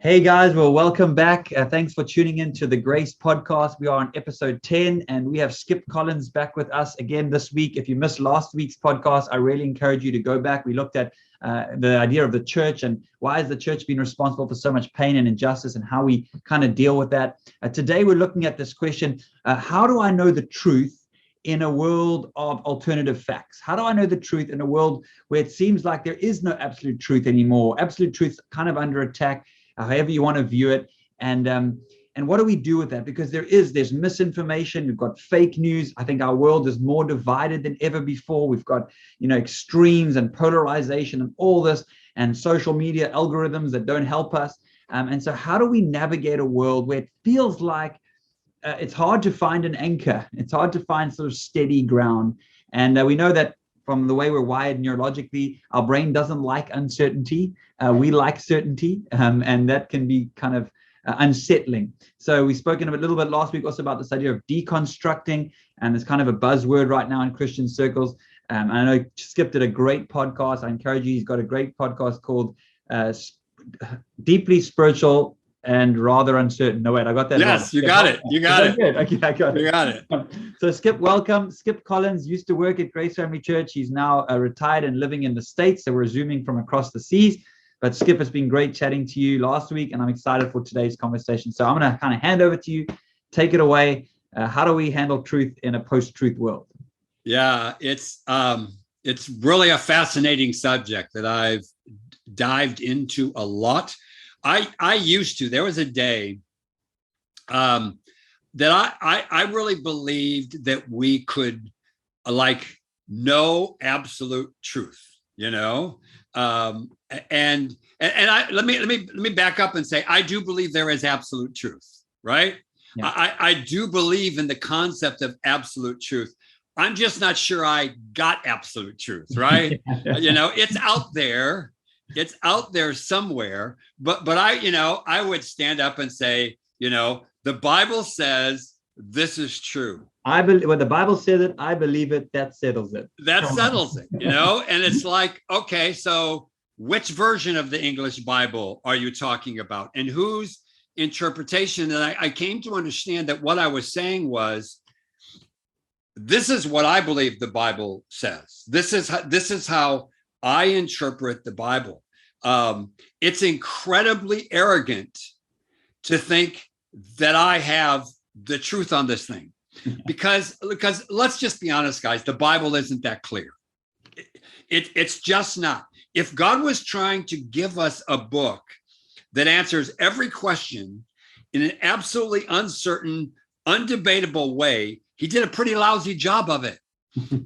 Hey guys, well, welcome back. Thanks for tuning in to the Grace Podcast. We are on episode 10 and we have Skip Collins back with us again this week. If you missed last week's podcast, I really encourage you to go back. We looked at the idea of the church and why has the church been responsible for so much pain and injustice and how we kind of deal with that. Today, we're looking at this question, how do I know the truth in a world of alternative facts? How do I know the truth in a world where it seems like there is no absolute truth anymore? Absolute truth kind of under attack, however you want to view it. And what do we do with that? Because there's misinformation, we've got fake news. I think our world is more divided than ever before. We've got, extremes and polarization and all this, and social media algorithms that don't help us. And so how do we navigate a world where it feels like it's hard to find an anchor? It's hard to find sort of steady ground. And we know that from the way we're wired neurologically, our brain doesn't like uncertainty. We like certainty, and that can be kind of unsettling. So we've spoken a little bit last week also about this idea of deconstructing, and it's kind of a buzzword right now in Christian circles. I know Skip did a great podcast. I encourage you. He's got a great podcast called Deeply Spiritual and Rather Uncertain. No, wait, I got that. Yes, you got it. You got it. Good. Okay, I got it. You got it. So Skip, welcome. Skip Collins used to work at Grace Family Church. He's now retired and living in the States. So we're zooming from across the seas. But Skip, it's been great chatting to you last week, and I'm excited for today's conversation. So I'm going to kind of hand over to you. Take it away. How do we handle truth in a post-truth world? Yeah, it's really a fascinating subject that I've dived into a lot. There was a day that I really believed that we could know absolute truth, and let me back up and say, I do believe there is absolute truth, right? Yeah. I do believe in the concept of absolute truth. I'm just not sure I got absolute truth, right? It's out there. It's out there somewhere, but I would stand up and say, the Bible says this is true. I believe when the Bible says it, I believe it. That settles it. That settles it, and it's like, okay, so which version of the English Bible are you talking about, and whose interpretation? And I came to understand that what I was saying was, this is what I believe the Bible says. This is how I interpret the Bible. It's incredibly arrogant to think that I have the truth on this thing, because let's just be honest, guys, the Bible isn't that clear. It's just not. If God was trying to give us a book that answers every question in an absolutely uncertain, undebatable way, he did a pretty lousy job of it,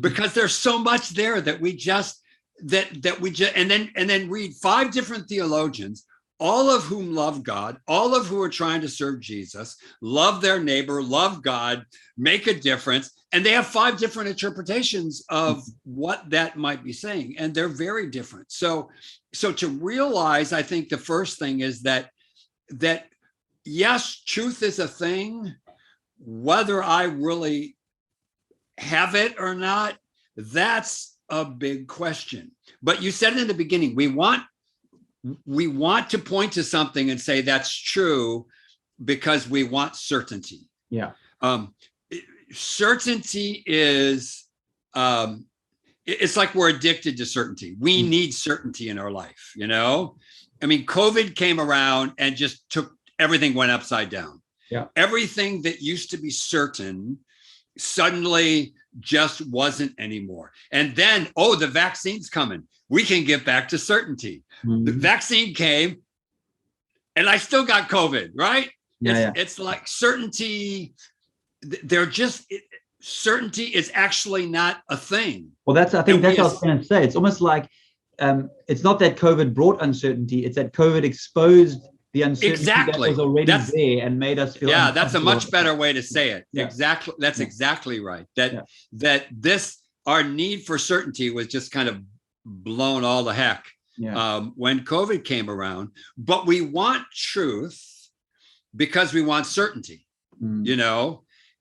because there's so much there that we just and then read 5 different theologians, all of whom love God, all of who are trying to serve Jesus, love their neighbor, love God, make a difference, and they have 5 different interpretations of what that might be saying, and they're very different. So to realize, I think the first thing is that yes, truth is a thing. Whether I really have it or not, that's a big question. But you said in the beginning, we want to point to something and say that's true because we want certainty. Yeah. Certainty is, it's like we're addicted to certainty. We need certainty in our life, I mean, COVID came around and just everything went upside down. Yeah. Everything that used to be certain suddenly just wasn't anymore. And then, the vaccine's coming. We can get back to certainty. Mm-hmm. The vaccine came and I still got COVID, right? Yeah, it's like certainty. Certainty is actually not a thing. Well, I think that's what I was going to say. It's almost like it's not that COVID brought uncertainty. It's that COVID exposed the uncertainty that was already there and made us feel. Yeah, that's a much better way to say it. Yeah. Exactly. That's exactly right. That our need for certainty was just kind of blown all the heck when COVID came around. But we want truth because we want certainty,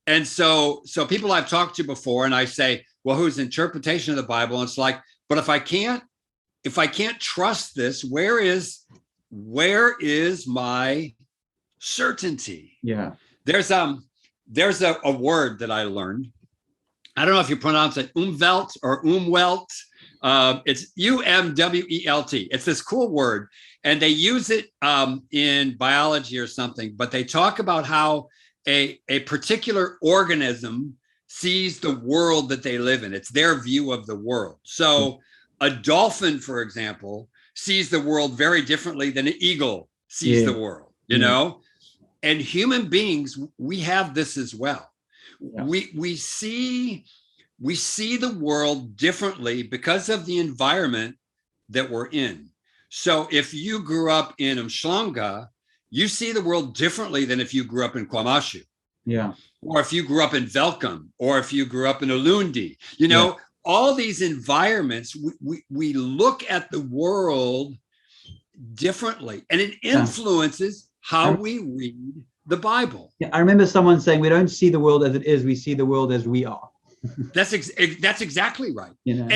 And so people I've talked to before, and I say, well, whose interpretation of the Bible? And it's like, but if I can't if I can't trust this, where is my certainty? Yeah. There's a word that I learned. I don't know if you pronounce it umwelt or umwelt. It's umwelt. It's this cool word, and they use it in biology or something. But they talk about how a particular organism sees the world that they live in. It's their view of the world. So a dolphin, for example, sees the world very differently than an eagle sees the world. You know, and human beings, we have this as well. Yeah. We see the world differently because of the environment that we're in. So if you grew up in Umhlanga, you see the world differently than if you grew up in Kwamashu. Yeah. Or if you grew up in Velcom, or if you grew up in Ulundi. You know, all these environments, we look at the world differently, and it influences how we read the Bible. Yeah, I remember someone saying, we don't see the world as it is, we see the world as we are. That's exactly right. You know?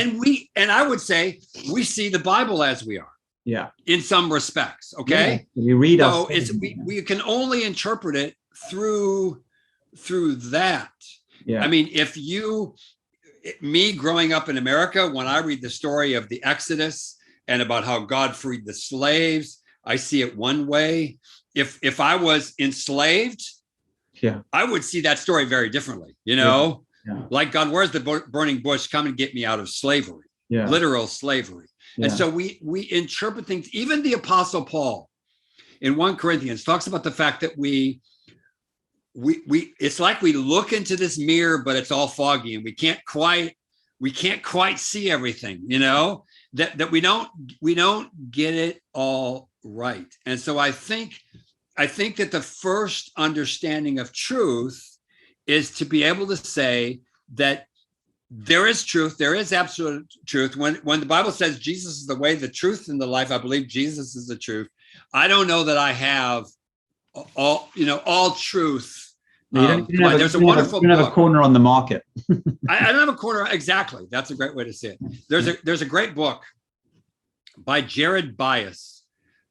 And I would say we see the Bible as we are. Yeah. In some respects. Okay. Yeah. You read so we can only interpret it through that. Yeah. I mean, me growing up in America, when I read the story of the Exodus and about how God freed the slaves, I see it one way. If I was enslaved, I would see that story very differently, you know, like God, where's the burning bush? Come and get me out of slavery, literal slavery. And so we interpret things. Even the Apostle Paul in 1 Corinthians talks about the fact that we it's like we look into this mirror, but it's all foggy and we can't quite see everything, you know, that we don't get it all right. And so I think that the first understanding of truth is to be able to say that there is truth, there is absolute truth. When the Bible says Jesus is the way, the truth, and the life, I believe Jesus is the truth. I don't know that I have all truth. There's a wonderful book. You don't have a corner on the market. I don't have a corner. Exactly. That's a great way to say it. There's a great book by Jared Bias.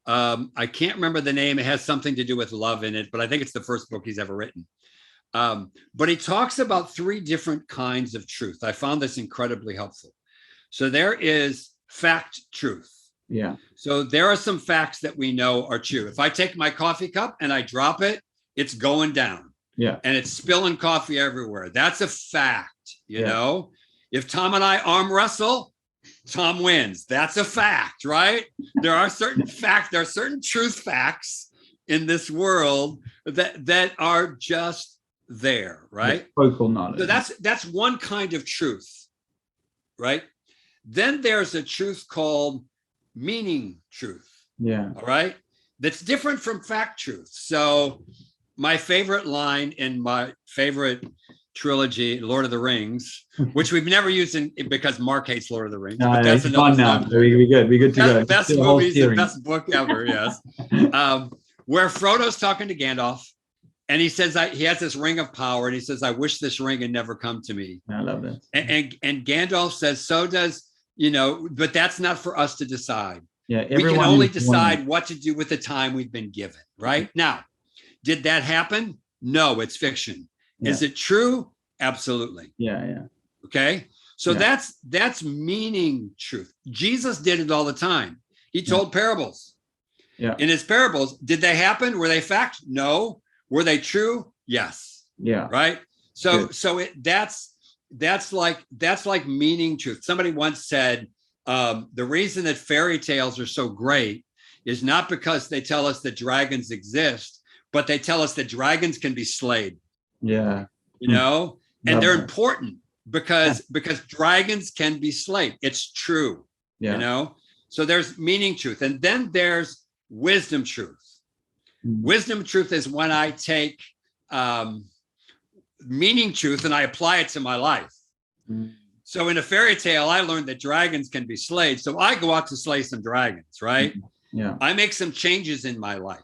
I can't remember the name. It has something to do with love in it, but I think it's the first book he's ever written. But he talks about 3 different kinds of truth. I found this incredibly helpful. So there is fact truth. Yeah. So there are some facts that we know are true. If I take my coffee cup and I drop it, it's going down. Yeah. And it's spilling coffee everywhere. That's a fact, you know? If Tom and I arm wrestle, Tom wins. That's a fact, right? There are certain truth facts in this world that are just there, right? Focal knowledge. So that's one kind of truth, right? Then there's a truth called meaning truth. Yeah. All right. That's different from fact truth. So my favorite line in my favorite trilogy, Lord of the Rings, which we've never used because Mark hates Lord of the Rings. But that's another now. We're good. We're good to go. Best movies, the best book ever. Yes. Where Frodo's talking to Gandalf, and he says he has this ring of power, and he says, "I wish this ring had never come to me." I love that. And Gandalf says, "So does but that's not for us to decide. Yeah, we can only decide what to do with the time we've been given." Right now. Did that happen? No, it's fiction. Yeah. Is it true? Absolutely. Yeah. Okay. So that's meaning truth. Jesus did it all the time. He told parables. Yeah. In his parables, did they happen? Were they fact? No. Were they true? Yes. Yeah. Right. So that's like meaning truth. Somebody once said the reason that fairy tales are so great is not because they tell us that dragons exist, but they tell us that dragons can be slayed. Yeah. You know, and they're important because dragons can be slayed. It's true. Yeah. You know, so there's meaning truth. And then there's wisdom truth. Wisdom truth is when I take meaning truth and I apply it to my life. So in a fairy tale, I learned that dragons can be slayed. So I go out to slay some dragons, right? Yeah. I make some changes in my life.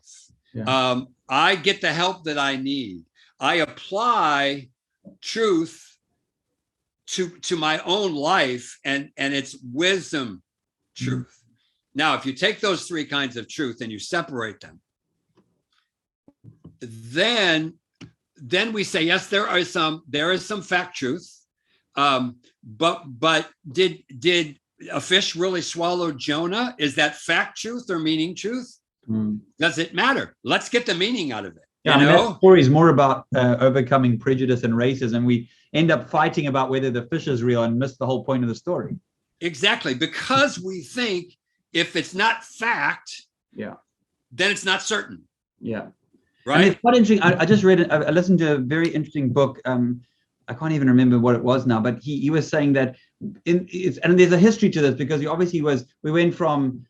Yeah. I get the help that I need. I apply truth to my own life, and it's wisdom truth. Now, if you take those three kinds of truth and you separate them, then we say, yes, there is some fact truth. But did a fish really swallow Jonah? Is that fact truth or meaning truth? Does it matter? Let's get the meaning out of it. Yeah, that story is more about overcoming prejudice and racism. We end up fighting about whether the fish is real and miss the whole point of the story. Exactly, because we think if it's not fact, then it's not certain. Yeah, right. And it's quite interesting. I just read it. I listened to a very interesting book. I can't even remember what it was now, but he was saying that and there's a history to this, because we went from,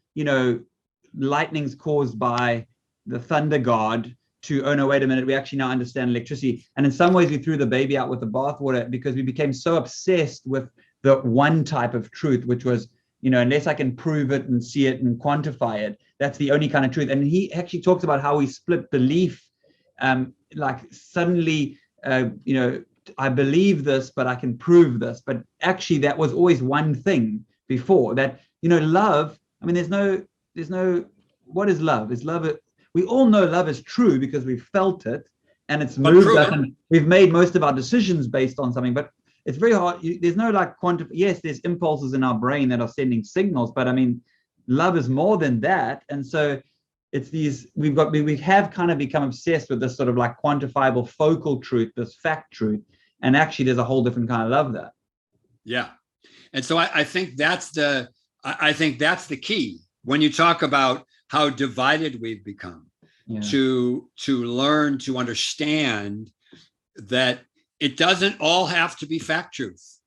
lightnings caused by the thunder god to, oh no, wait a minute, we actually now understand electricity. And in some ways we threw the baby out with the bathwater, because we became so obsessed with the one type of truth, which was, unless I can prove it and see it and quantify it, that's the only kind of truth. And he actually talks about how we split belief, like suddenly, I believe this, but I can prove this. But actually that was always one thing before that, love. I mean, there's no, what is love? We all know love is true because we've felt it and it's moved us, and we've made most of our decisions based on something, but it's very hard. There's no like yes, there's impulses in our brain that are sending signals, but I mean, love is more than that. And so it's we have kind of become obsessed with this sort of like quantifiable focal truth, this fact truth. And actually there's a whole different kind of love there. Yeah. And so I think that's the key when you talk about how divided we've become, to learn to understand that it doesn't all have to be fact truth.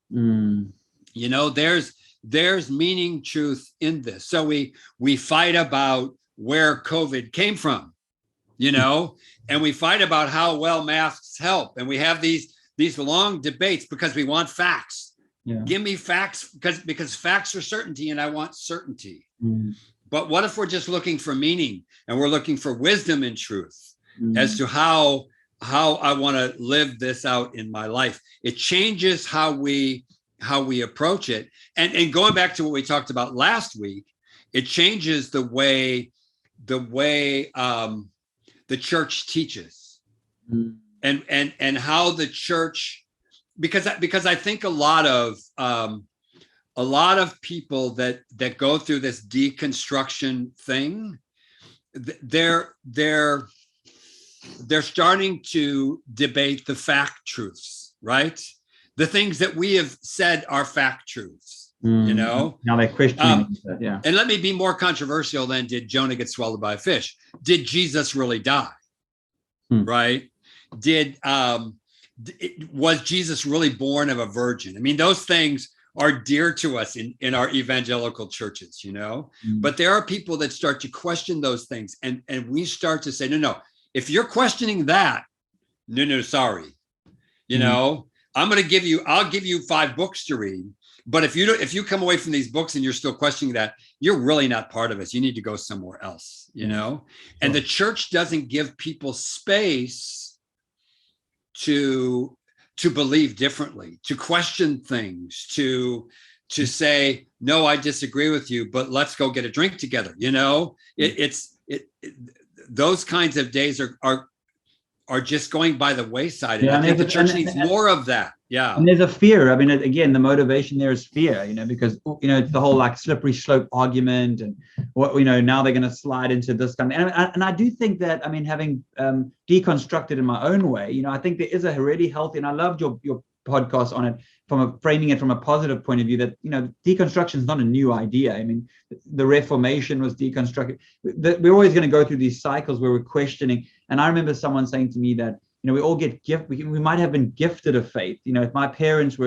There's meaning truth in this. So we fight about where COVID came from, and we fight about how well masks help. And we have these long debates because we want facts. Give me facts, because facts are certainty and I want certainty. But what if we're just looking for meaning and we're looking for wisdom and truth as to how I want to live this out in my life? It changes how we approach it. And going back to what we talked about last week, it changes the way the church teaches, and how the church, because I think a lot of people that go through this deconstruction thing, they're starting to debate the fact truths, right? The things that we have said are fact truths, Now they're questioning that, And let me be more controversial than, did Jonah get swallowed by a fish? Did Jesus really die? Right? Was Jesus really born of a virgin? I mean, those things are dear to us in our evangelical churches, but there are people that start to question those things. And we start to say, no, if you're questioning that, no, sorry. I'll give you 5 books to read. But if you come away from these books and you're still questioning that, you're really not part of us. You need to go somewhere else, And the church doesn't give people space to believe differently, to question things, to say, no, I disagree with you, but let's go get a drink together. Those kinds of days are just going by the wayside. And I think the church needs more of that. Yeah. And there's a fear. I mean, again, the motivation there is fear, because, it's the whole like slippery slope argument, and what, now they're going to slide into this kind of, and I do think that, I mean, having deconstructed in my own way, I think there is a really healthy, and I loved your podcast on it, framing it from a positive point of view, that, deconstruction is not a new idea. I mean, the Reformation was deconstructed. We're always going to go through these cycles where we're questioning. And I remember someone saying to me that, we all get we might have been gifted a faith. If my parents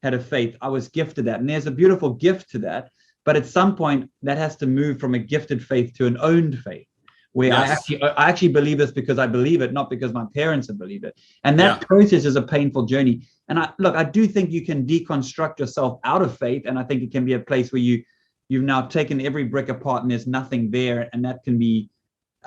had a faith, I was gifted that. And there's a beautiful gift to that. But at some point that has to move from a gifted faith to an owned faith, where I actually believe this because I believe it, not because my parents have believed it. And that process is a painful journey. And I do think you can deconstruct yourself out of faith. And I think it can be a place where you've now taken every brick apart and there's nothing there. And that can be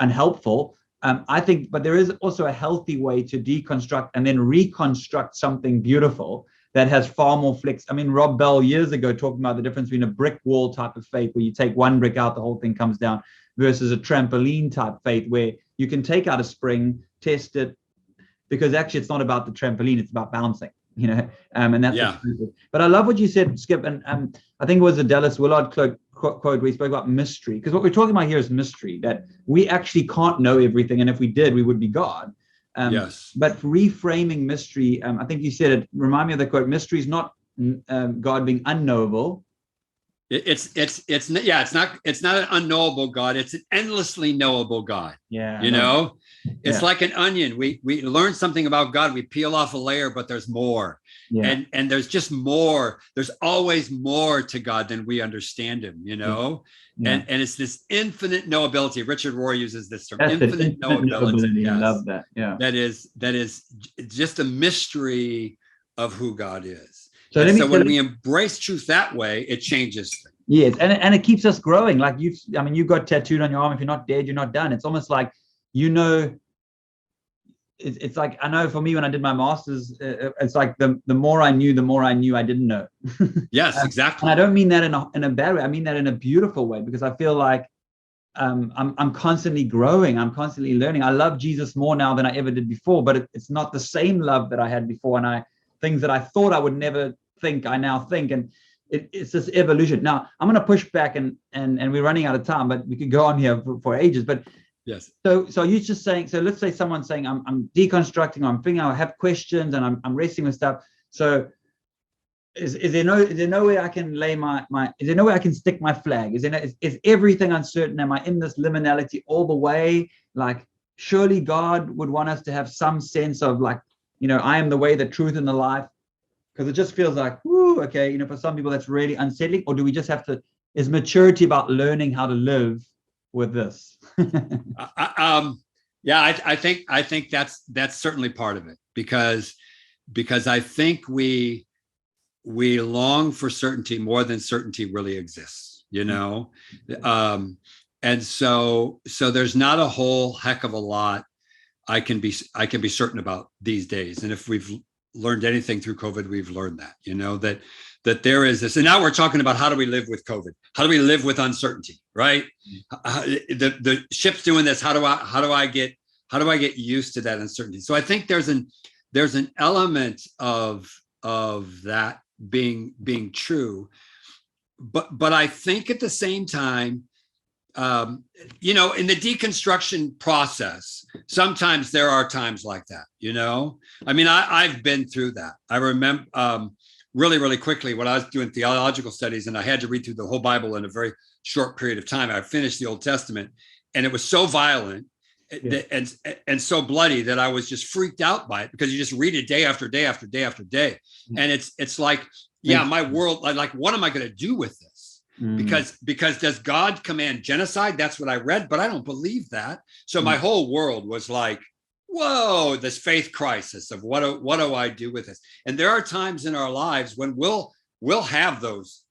unhelpful. I think, but there is also a healthy way to deconstruct and then reconstruct something beautiful. that has far more flex. I mean, Rob Bell years ago talking about the difference between a brick wall type of faith where you take one brick out, the whole thing comes down, versus a trampoline type faith where you can take out a spring, test it, because actually it's not about the trampoline, it's about bouncing, and that's Yeah. But I love what you said, Skip, and I think it was the Dallas Willard quote where he spoke about mystery, because what we're talking about here is mystery, that we actually can't know everything, and if we did, we would be God. Yes. But reframing mystery, I think you said it, remind me of the quote, mystery is not God being unknowable. It's not an unknowable God. It's an endlessly knowable God. Yeah. It's like an onion. We learn something about God. We peel off a layer, but there's more. Yeah. And there's just more. There's always more to God than we understand him, Yeah. And it's this infinite knowability. Richard Rohr uses this term, infinite knowability. Yes. I love that. Yeah. That is just a mystery of who God is. So when we embrace truth that way, it changes things. Yes, and it keeps us growing. Like you've got tattooed on your arm. If you're not dead, you're not done. It's almost like, it's like, I know for me when I did my master's, it's like the more I knew, I didn't know. Yes, exactly. And I don't mean that in a bad way. I mean that in a beautiful way, because I feel like I'm constantly growing. I'm constantly learning. I love Jesus more now than I ever did before, but it's not the same love that I had before. And things that I thought I would never think, I now think. And it's this evolution. Now, I'm going to push back and we're running out of time, but we could go on here for ages. But yes. So you're just saying, so let's say someone's saying, I'm deconstructing, I'm thinking, I have questions and I'm wrestling with stuff. So is there no way I can lay is there no way I can stick my flag? Is everything uncertain? Am I in this liminality all the way? Like, surely God would want us to have some sense of like, I am the way, the truth, and the life. Because it just feels like, whoo, okay, for some people that's really unsettling. Or do we just have to, is maturity about learning how to live with this? I think that's certainly part of it, because I think we long for certainty more than certainty really exists, and so there's not a whole heck of a lot I can be certain about these days. And if we've learned anything through COVID, we've learned that, that there is this, and now we're talking about how do we live with COVID? How do we live with uncertainty, right? The ship's doing this. How do I get used to that uncertainty? So I think there's an element of that being true, but I think at the same time, in the deconstruction process, sometimes there are times like that, I mean, I've been through that. I remember really, really quickly when I was doing theological studies and I had to read through the whole Bible in a very short period of time. I finished the Old Testament and it was so violent and so bloody that I was just freaked out by it, because you just read it day after day after day after day. And it's like, my world, like, what am I going to do with this? Because does God command genocide? That's what I read, but I don't believe that. So my whole world was like, whoa, this faith crisis of what do I do with this? And there are times in our lives when we'll have those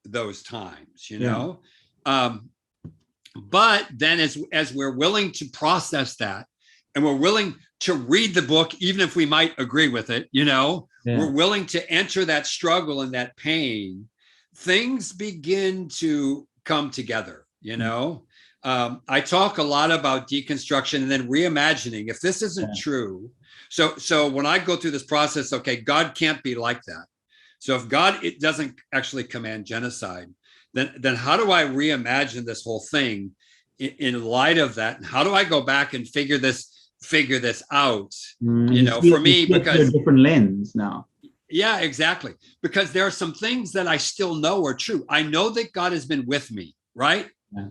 times, but then as we're willing to process that, and we're willing to read the book, even if we might agree with it, we're willing to enter that struggle and that pain, things begin to come together, I talk a lot about deconstruction and then reimagining. If this isn't true, so when I go through this process, okay, God can't be like that. So if God, it doesn't actually command genocide, then how do I reimagine this whole thing in light of that? And how do I go back and figure this out? For me, because a different lens now. Yeah, exactly. Because there are some things that I still know are true. I know that God has been with me, right? Yeah.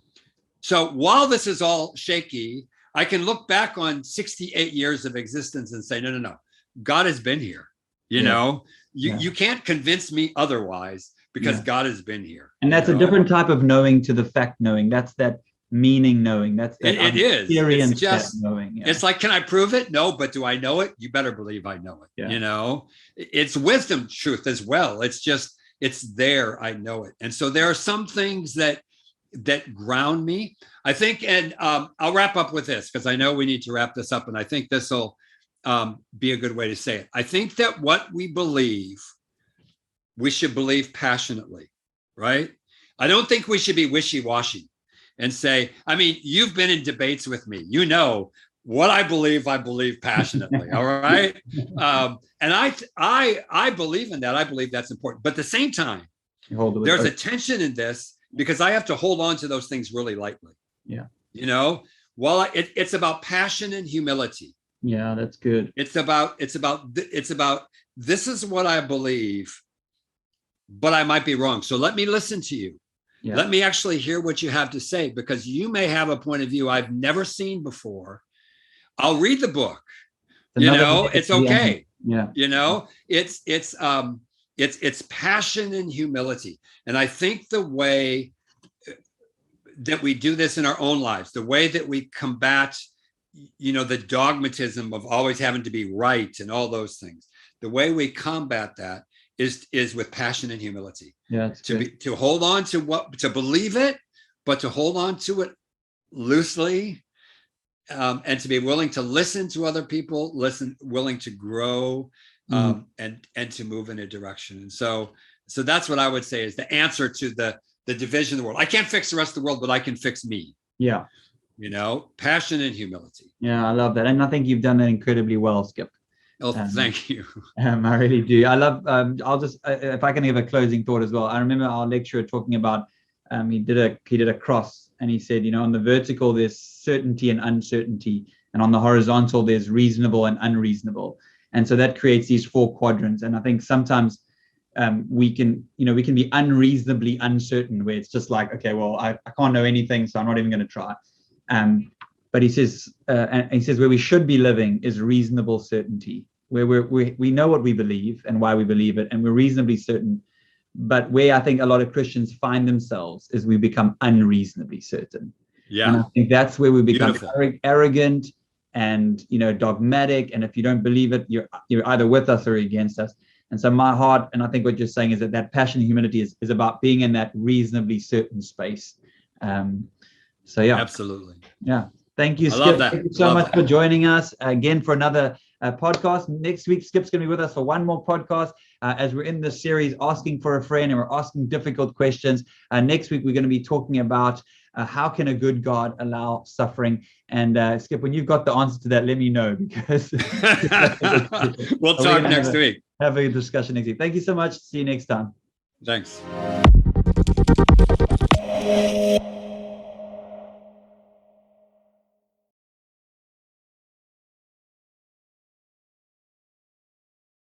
So while this is all shaky, I can look back on 68 years of existence and say, no, God has been here. You can't convince me otherwise, because God has been here. And that's a different type of knowing to the fact knowing. That's that meaning knowing. That's that it is. It's just knowing. It's like, can I prove it? No, but do I know it? You better believe I know it. It's wisdom truth as well. It's just, it's there. I know it. And so there are some things that ground me, I think. And I'll wrap up with this, because I know we need to wrap this up. And I think this will be a good way to say it. I think that what we believe we should believe passionately, right? I don't think we should be wishy-washy and say, I mean, you've been in debates with me. You know what I believe passionately. All right. And I believe in that. I believe that's important. But at the same time, there's a tension in this because I have to hold on to those things really lightly. Yeah. You know, well, it's about passion and humility. Yeah, that's good. It's about this is what I believe, but I might be wrong. So let me listen to you. Yeah. Let me actually hear what you have to say, because you may have a point of view I've never seen before. I'll read the book. It's okay. Yeah. It's passion and humility. And I think the way that we do this in our own lives, the way that we combat, the dogmatism of always having to be right and all those things, the way we combat that is with passion and humility. Yeah, to hold on to believe it, but to hold on to it loosely, and to be willing to listen to other people, willing to grow, and to move in a direction. And so that's what I would say is the answer to the division of the world. I can't fix the rest of the world, but I can fix me. Yeah. Passion and humility. Yeah, I love that. And I think you've done that incredibly well, Skip. Oh, thank you. I really do. I love, I'll just, if I can give a closing thought as well. I remember our lecturer talking about, he did a cross, and he said, on the vertical, there's certainty and uncertainty. And on the horizontal, there's reasonable and unreasonable. And so that creates these 4 quadrants. And I think sometimes we can be unreasonably uncertain, where it's just like, okay, well, I can't know anything, so I'm not even going to try. But he says, where we should be living is reasonable certainty, where we know what we believe and why we believe it, and we're reasonably certain. But where I think a lot of Christians find themselves is we become unreasonably certain. Yeah. And I think that's where we become arrogant and dogmatic. And if you don't believe it, you're either with us or against us. And so my heart, and I think what you're saying is that passion and humility is about being in that reasonably certain space. So yeah. Absolutely. Yeah. Thank you, Skip. Thank you so much for joining us again for another podcast. Next week, Skip's going to be with us for one more podcast as we're in this series, Asking for a Friend, and we're asking difficult questions. Next week, we're going to be talking about how can a good God allow suffering? And Skip, when you've got the answer to that, let me know, because we'll talk next week. Have a discussion next week. Thank you so much. See you next time. Thanks.